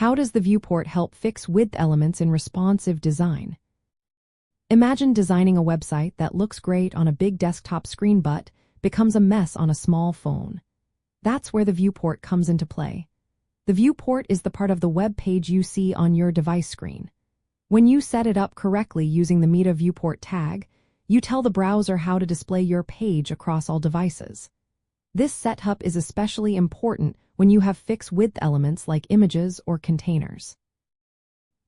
How does the viewport help fix width elements in responsive design? Imagine designing a website that looks great on a big desktop screen but becomes a mess on a small phone. That's where the viewport comes into play. The viewport is the part of the web page you see on your device screen. When you set it up correctly using the Meta Viewport tag, you tell the browser how to display your page across all devices. This setup is especially important when you have fixed width elements like images or containers.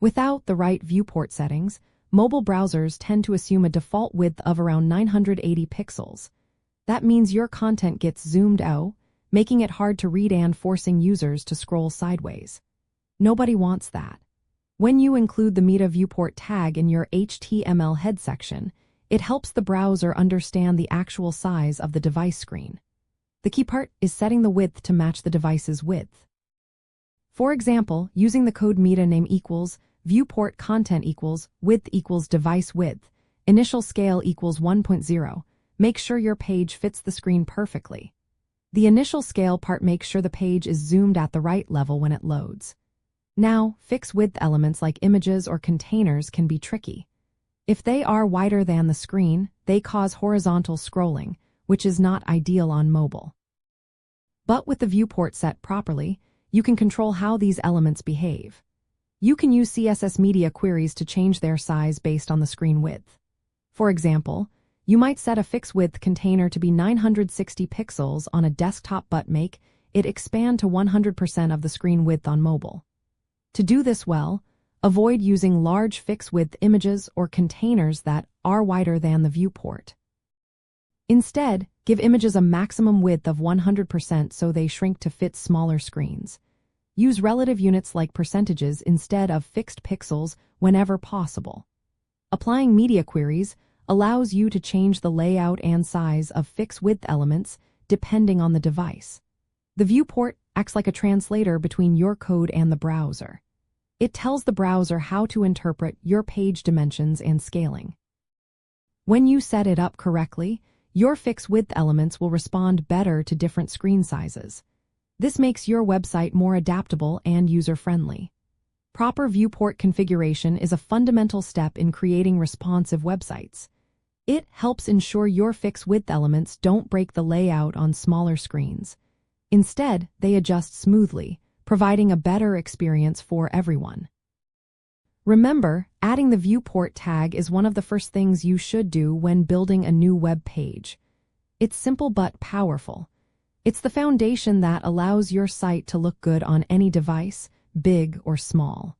Without the right viewport settings, mobile browsers tend to assume a default width of around 980 pixels. That means your content gets zoomed out, making it hard to read and forcing users to scroll sideways. Nobody wants that. When you include the Meta Viewport tag in your HTML head section, it helps the browser understand the actual size of the device screen. The key part is setting the width to match the device's width. For example, using the code meta name equals viewport content equals width equals device width, initial scale equals 1.0, make sure your page fits the screen perfectly. The initial scale part makes sure the page is zoomed at the right level when it loads. Now, fixed width elements like images or containers can be tricky. If they are wider than the screen, they cause horizontal scrolling, which is not ideal on mobile. But with the viewport set properly, you can control how these elements behave. You can use CSS media queries to change their size based on the screen width. For example, you might set a fixed width container to be 960 pixels on a desktop but make it expand to 100% of the screen width on mobile. To do this well, avoid using large fixed width images or containers that are wider than the viewport. Instead, give images a maximum width of 100% so they shrink to fit smaller screens. Use relative units like percentages instead of fixed pixels whenever possible. Applying media queries allows you to change the layout and size of fixed width elements depending on the device. The viewport acts like a translator between your code and the browser. It tells the browser how to interpret your page dimensions and scaling. When you set it up correctly, your fixed width elements will respond better to different screen sizes. This makes your website more adaptable and user-friendly. Proper viewport configuration is a fundamental step in creating responsive websites. It helps ensure your fixed width elements don't break the layout on smaller screens. Instead, they adjust smoothly, providing a better experience for everyone. Remember, adding the viewport tag is one of the first things you should do when building a new web page. It's simple but powerful. It's the foundation that allows your site to look good on any device, big or small.